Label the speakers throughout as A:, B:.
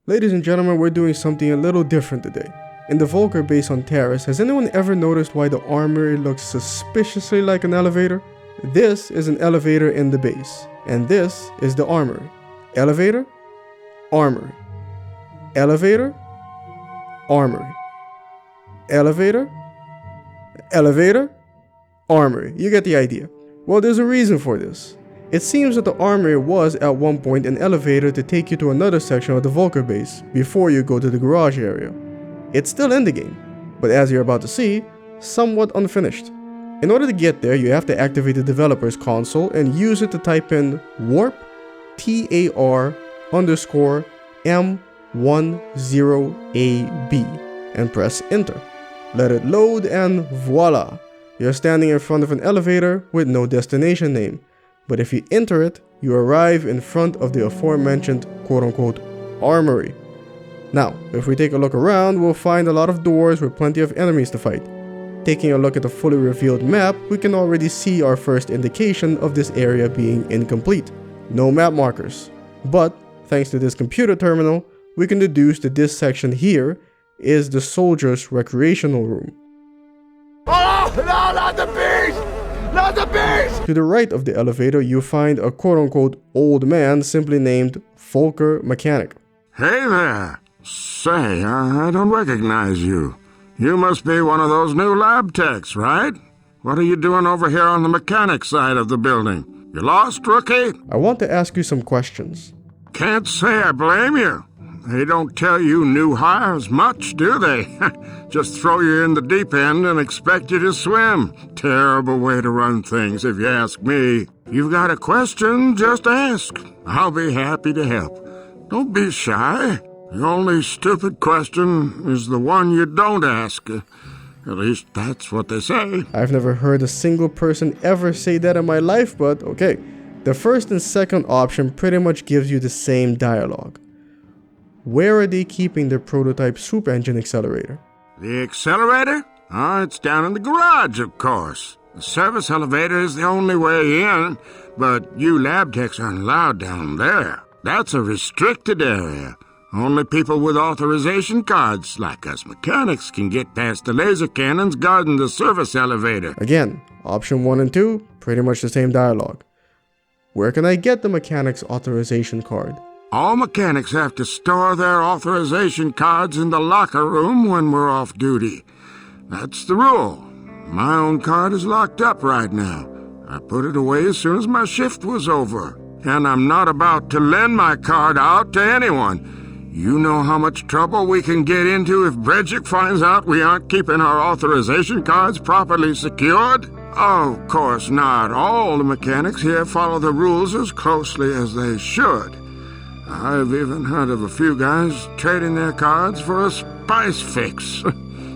A: Ladies and gentlemen, we're doing something a little different today. In the Vulkar base on Taris, has anyone ever noticed why the armory looks suspiciously like an elevator? This is an elevator in the base, and this is the armory. Elevator, armory. Elevator, armory. Elevator, elevator, armory. You get the idea. Well, there's a reason for this. It seems that the armory was at one point an elevator to take you to another section of the Vulkar base before you go to the garage area. It's still in the game, but as you're about to see, somewhat unfinished. In order to get there, you have to activate the developer's console and use it to type in warp TAR_M10AB and press enter. Let it load and voila! You're standing in front of an elevator with no destination name. But if you enter it, you arrive in front of the aforementioned quote-unquote armory. Now, if we take a look around, we'll find a lot of doors with plenty of enemies to fight. Taking a look at the fully revealed map, we can already see our first indication of this area being incomplete. No map markers. But, thanks to this computer terminal, we can deduce that this section here is the soldiers' recreational room.
B: Oh, no, not the beast! Not the beast!
A: To the right of the elevator, you find a quote-unquote old man simply named Vulkar Mechanic.
C: Hey there! Say, I don't recognize you. You must be one of those new lab techs, right? What are you doing over here on the mechanic side of the building? You lost, rookie?
A: I want to ask you some questions.
C: Can't say I blame you. They don't tell you new hires much, do they? Just throw you in the deep end and expect you to swim. Terrible way to run things, if you ask me. If you've got a question, just ask. I'll be happy to help. Don't be shy. The only stupid question is the one you don't ask. At least that's what they say.
A: I've never heard a single person ever say that in my life, but okay. The first and second option pretty much gives you the same dialogue. Where are they keeping their prototype soup engine accelerator?
C: The accelerator? Oh, it's down in the garage, of course. The service elevator is the only way in, but you lab techs aren't allowed down there. That's a restricted area. Only people with authorization cards, like us mechanics, can get past the laser cannons guarding the service elevator.
A: Again, option 1 and 2, pretty much the same dialogue. Where can I get the mechanic's authorization card?
C: All mechanics have to store their authorization cards in the locker room when we're off duty. That's the rule. My own card is locked up right now. I put it away as soon as my shift was over. And I'm not about to lend my card out to anyone. You know how much trouble we can get into if Bredzik finds out we aren't keeping our authorization cards properly secured? Of course not. All the mechanics here follow the rules as closely as they should. I've even heard of a few guys trading their cards for a spice fix.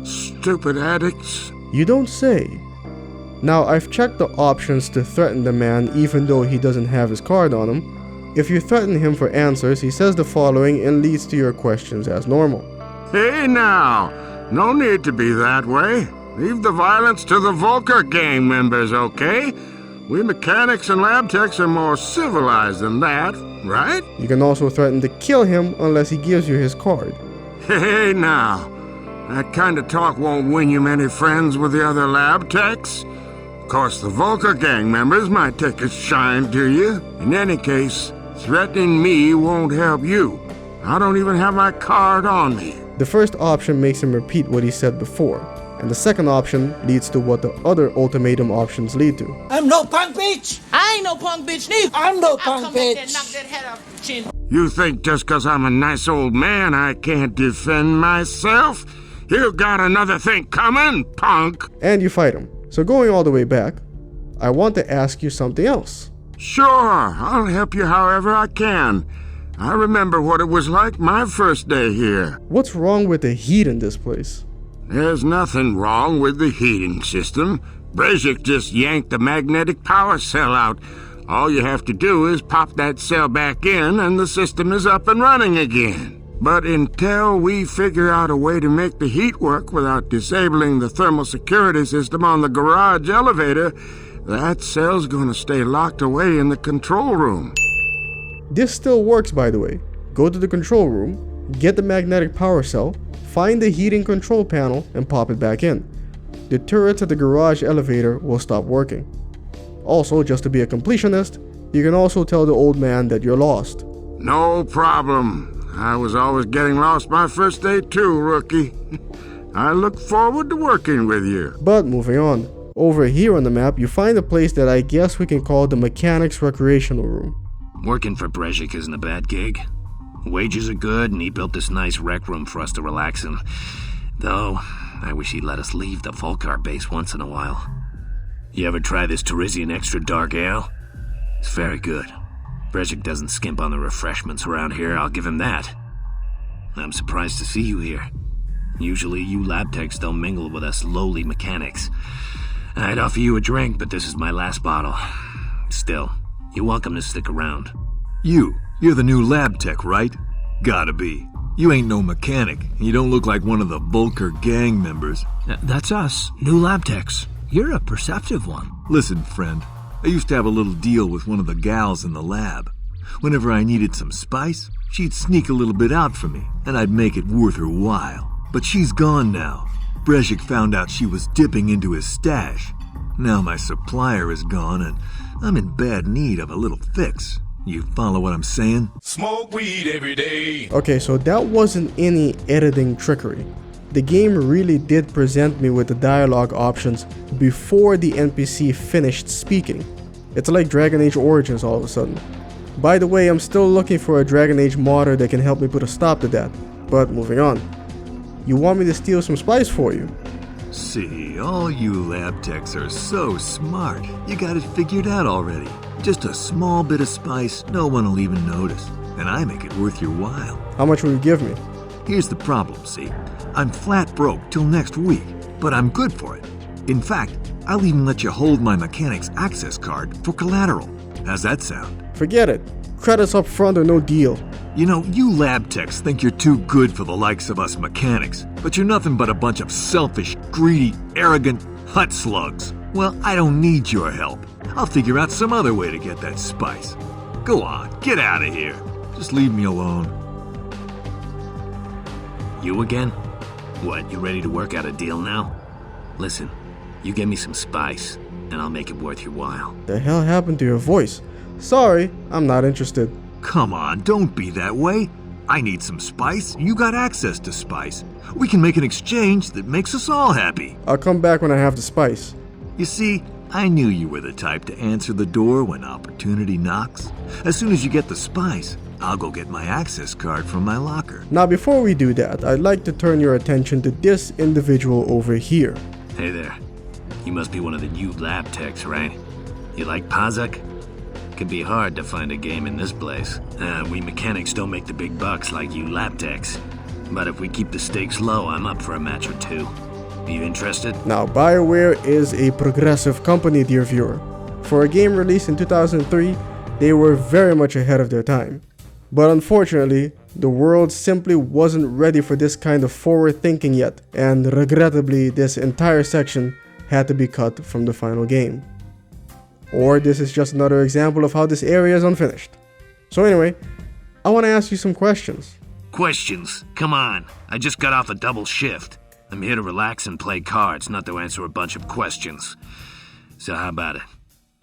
C: Stupid addicts.
A: You don't say. Now, I've checked the options to threaten the man even though he doesn't have his card on him. If you threaten him for answers, he says the following and leads to your questions as normal.
C: Hey now, no need to be that way. Leave the violence to the Vulkar gang members, okay? We mechanics and lab techs are more civilized than that, right?
A: You can also threaten to kill him unless he gives you his card.
C: Hey now, that kind of talk won't win you many friends with the other lab techs. Of course, the Vulkar gang members might take a shine to you. In any case, threatening me won't help you. I don't even have my card on me.
A: The first option makes him repeat what he said before, and the second option leads to what the other ultimatum options lead to.
B: I'm no punk bitch!
D: I ain't no punk bitch neither.
B: I'm no punk
D: I'll come back there
B: bitch!
D: and knock that head off your chin.
C: You think just 'cause I'm a nice old man I can't defend myself? You got another thing coming, punk!
A: And you fight him. So going all the way back, I want to ask you something else.
C: Sure, I'll help you however I can. I remember what it was like my first day here.
A: What's wrong with the heat in this place?
C: There's nothing wrong with the heating system. Bredzik just yanked the magnetic power cell out. All you have to do is pop that cell back in and the system is up and running again. But until we figure out a way to make the heat work without disabling the thermal security system on the garage elevator, that cell's gonna stay locked away in the control room.
A: This still works, by the way. Go to the control room, get the magnetic power cell, find the heating control panel, and pop it back in. The turrets at the garage elevator will stop working. Also, just to be a completionist, you can also tell the old man that you're lost.
C: No problem. I was always getting lost my first day too, rookie. I look forward to working with you.
A: But moving on. Over here on the map, you find a place that I guess we can call the Mechanics Recreational Room.
E: Working for Brezhik isn't a bad gig. Wages are good, and he built this nice rec room for us to relax in. Though, I wish he'd let us leave the Vulkar base once in a while. You ever try this Tarisian Extra Dark Ale? It's very good. Brezhik doesn't skimp on the refreshments around here, I'll give him that. I'm surprised to see you here. Usually you lab techs don't mingle with us lowly mechanics. I'd offer you a drink, but this is my last bottle. Still, you're welcome to stick around.
F: You're the new lab tech, right? Gotta be. You ain't no mechanic, and you don't look like one of the Vulkar gang members.
G: That's us, new lab techs. You're a perceptive one.
F: Listen, friend, I used to have a little deal with one of the gals in the lab. Whenever I needed some spice, she'd sneak a little bit out for me, and I'd make it worth her while. But she's gone now. Brezhik found out she was dipping into his stash. Now my supplier is gone, and I'm in bad need of a little fix. You follow what I'm saying?
B: Smoke weed every day.
A: Okay, so that wasn't any editing trickery. The game really did present me with the dialogue options before the NPC finished speaking. It's like Dragon Age Origins all of a sudden. By the way, I'm still looking for a Dragon Age modder that can help me put a stop to that. But moving on. You want me to steal some spice for you?
F: See, all you lab techs are so smart. You got it figured out already. Just a small bit of spice, no one will even notice. And I make it worth your while.
A: How much will you give me?
F: Here's the problem, see? I'm flat broke till next week, but I'm good for it. In fact, I'll even let you hold my mechanic's access card for collateral. How's that sound?
A: Forget it. Credits up front or no deal.
F: You know, you lab techs think you're too good for the likes of us mechanics, but you're nothing but a bunch of selfish, greedy, arrogant hut slugs. Well, I don't need your help. I'll figure out some other way to get that spice. Go on, get out of here. Just leave me alone.
E: You again? What, you ready to work out a deal now? Listen, you get me some spice, and I'll make it worth your while.
A: The hell happened to your voice? Sorry, I'm not interested.
F: Come on, don't be that way. I need some spice, you got access to spice. We can make an exchange that makes us all happy.
A: I'll come back when I have the spice.
F: You see, I knew you were the type to answer the door when opportunity knocks. As soon as you get the spice, I'll go get my access card from my locker.
A: Now before we do that, I'd like to turn your attention to this individual over here.
E: Hey there. You must be one of the new lab techs, right? You like Pazak? Could be hard to find a game in this place. We mechanics don't make the big bucks like you lab techs. But if we keep the stakes low, I'm up for a match or two. Are you interested?
A: Now, BioWare is a progressive company, dear viewer. For a game released in 2003, they were very much ahead of their time. But unfortunately, the world simply wasn't ready for this kind of forward thinking yet, and regrettably, this entire section had to be cut from the final game. Or this is just another example of how this area is unfinished. So anyway, I want to ask you some questions.
E: Questions? Come on. I just got off a double shift. I'm here to relax and play cards, not to answer a bunch of questions. So how about it?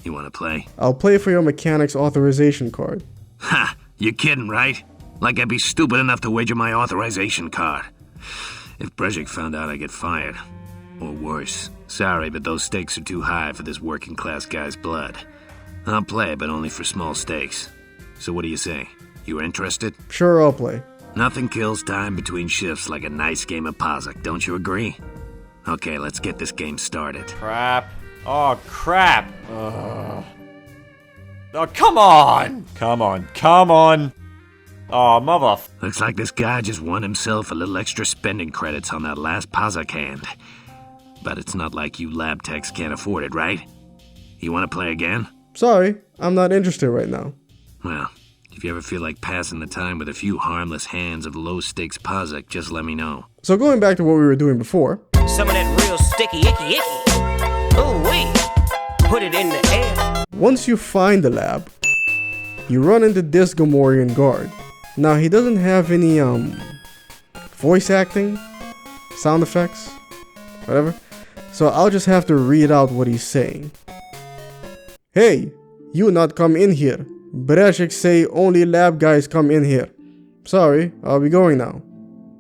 E: You want to play?
A: I'll play for your mechanic's authorization card.
E: Ha! You kidding, right? Like I'd be stupid enough to wager my authorization card. If Brezhik found out, I'd get fired. Or worse. Sorry, but those stakes are too high for this working class guy's blood. I'll play, but only for small stakes. So what do you say? You interested?
A: Sure, I'll play.
E: Nothing kills time between shifts like a nice game of Pazak, don't you agree? Okay, let's get this game started.
H: Crap. Oh, crap. Ugh. Oh, come on! Come on! Oh, mother...
E: Looks like this guy just won himself a little extra spending credits on that last Pazak hand. But it's not like you lab techs can't afford it, right? You want to play again?
A: Sorry, I'm not interested right now.
E: Well, if you ever feel like passing the time with a few harmless hands of low-stakes Pazak, just let me know.
A: So going back to what we were doing before.
D: Some of that real sticky, icky. Ooh, wait. Put it in the air.
A: Once you find the lab, you run into this Gamorrean guard. Now he doesn't have any voice acting, sound effects, whatever. So I'll just have to read out what he's saying. Hey, you not come in here. Brezhik say only lab guys come in here. Sorry, I'll be going now.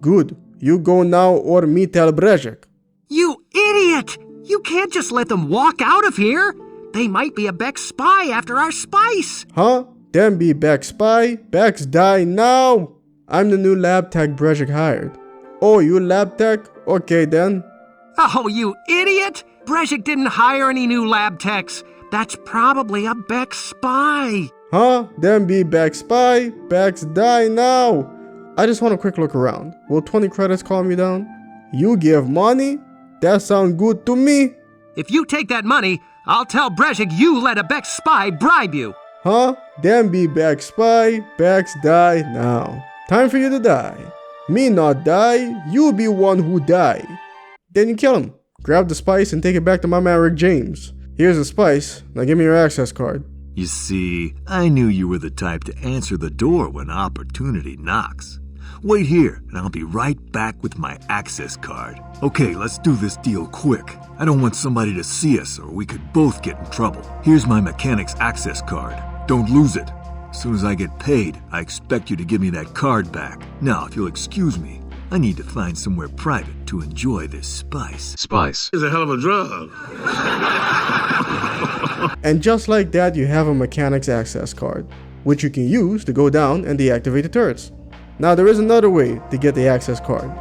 A: Good, you go now or me tell Brezhik.
G: You idiot! You can't just let them walk out of here. They might be a Beck spy after our spice.
A: Huh? Them be Beck spy? Becks die now. I'm the new lab tech Brezhik hired. Oh, you lab tech? Okay then.
G: Oh, you idiot! Brezhik didn't hire any new lab techs. That's probably a Beck spy.
A: Huh? Them be Beck spy? Becks die now. I just want a quick look around. Will 20 credits calm me down? You give money? That sound good to me.
G: If you take that money, I'll tell Brezhik you let a Beck spy bribe you.
A: Huh? Them be Beck spy? Becks die now. Time for you to die. Me not die, you be one who die. Then you kill him. Grab the spice and take it back to my man Rick James. Here's the spice. Now give me your access card.
F: You see, I knew you were the type to answer the door when opportunity knocks. Wait here, and I'll be right back with my access card. Okay, let's do this deal quick. I don't want somebody to see us, or we could both get in trouble. Here's my mechanic's access card. Don't lose it. As soon as I get paid, I expect you to give me that card back. Now, if you'll excuse me, I need to find somewhere private to enjoy this spice.
C: Spice is a hell of a drug.
A: And just like that, you have a mechanic's access card, which you can use to go down and deactivate the turrets. Now, there is another way to get the access card.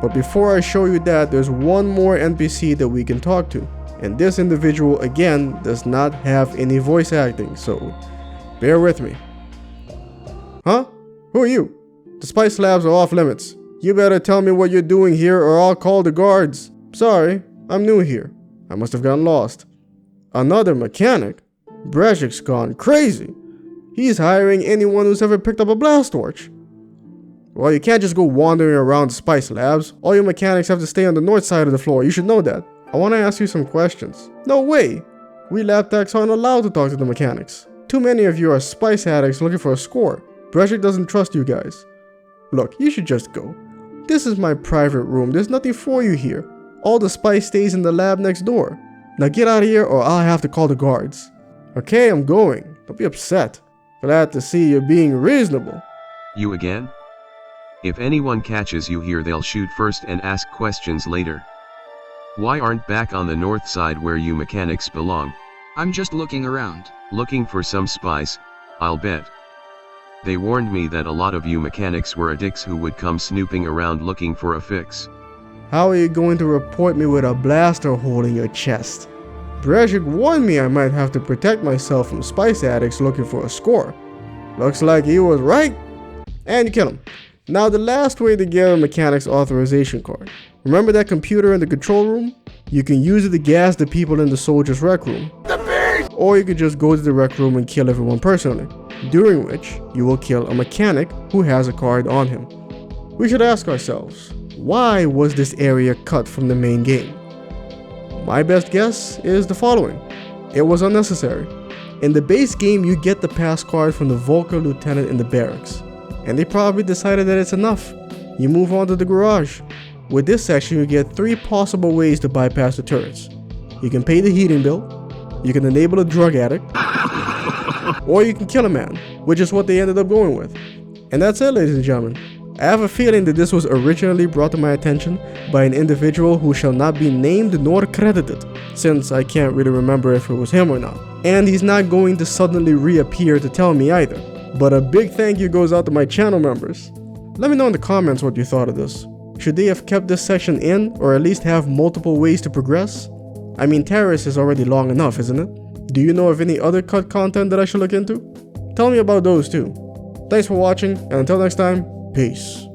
A: But before I show you that, there's one more NPC that we can talk to. And this individual, again, does not have any voice acting, so bear with me. Huh? Who are you? The spice labs are off limits. You better tell me what you're doing here or I'll call the guards. Sorry, I'm new here. I must have gotten lost. Another mechanic? Brezhik's gone crazy. He's hiring anyone who's ever picked up a blast torch. Well, you can't just go wandering around the spice labs. All your mechanics have to stay on the north side of the floor. You should know that. I want to ask you some questions. No way! We lab techs aren't allowed to talk to the mechanics. Too many of you are spice addicts looking for a score. Brezhik doesn't trust you guys. Look, you should just go. This is my private room. There's nothing for you here. All the spice stays in the lab next door. Now get out of here or I'll have to call the guards. Okay, I'm going. Don't be upset. Glad to see you're being reasonable.
I: You again? If anyone catches you here, they'll shoot first and ask questions later. Why aren't back on the north side where you mechanics belong?
J: I'm just looking around.
I: Looking for some spice, I'll bet. They warned me that a lot of you mechanics were addicts who would come snooping around looking for a fix.
A: How are you going to report me with a blaster hole in your chest? Brezhik warned me I might have to protect myself from spice addicts looking for a score. Looks like he was right. And you kill him. Now the last way to get a mechanic's authorization card. Remember that computer in the control room? You can use it to gas the people in the soldiers' rec room. Or you could just go to the rec room and kill everyone personally, during which you will kill a mechanic who has a card on him. We should ask ourselves, why was this area cut from the main game? My best guess is the following. It was unnecessary. In the base game, you get the pass card from the Vulkar lieutenant in the barracks, and they probably decided that it's enough. You move on to the garage. With this section, you get 3 possible ways to bypass the turrets. You can pay the heating bill, you can enable a drug addict, or you can kill a man, which is what they ended up going with. And that's it, ladies and gentlemen. I have a feeling that this was originally brought to my attention by an individual who shall not be named nor credited, since I can't really remember if it was him or not. And he's not going to suddenly reappear to tell me either. But a big thank you goes out to my channel members. Let me know in the comments what you thought of this. Should they have kept this section in, or at least have multiple ways to progress? I mean, Taris is already long enough, isn't it? Do you know of any other cut content that I should look into? Tell me about those too. Thanks for watching, and until next time, peace.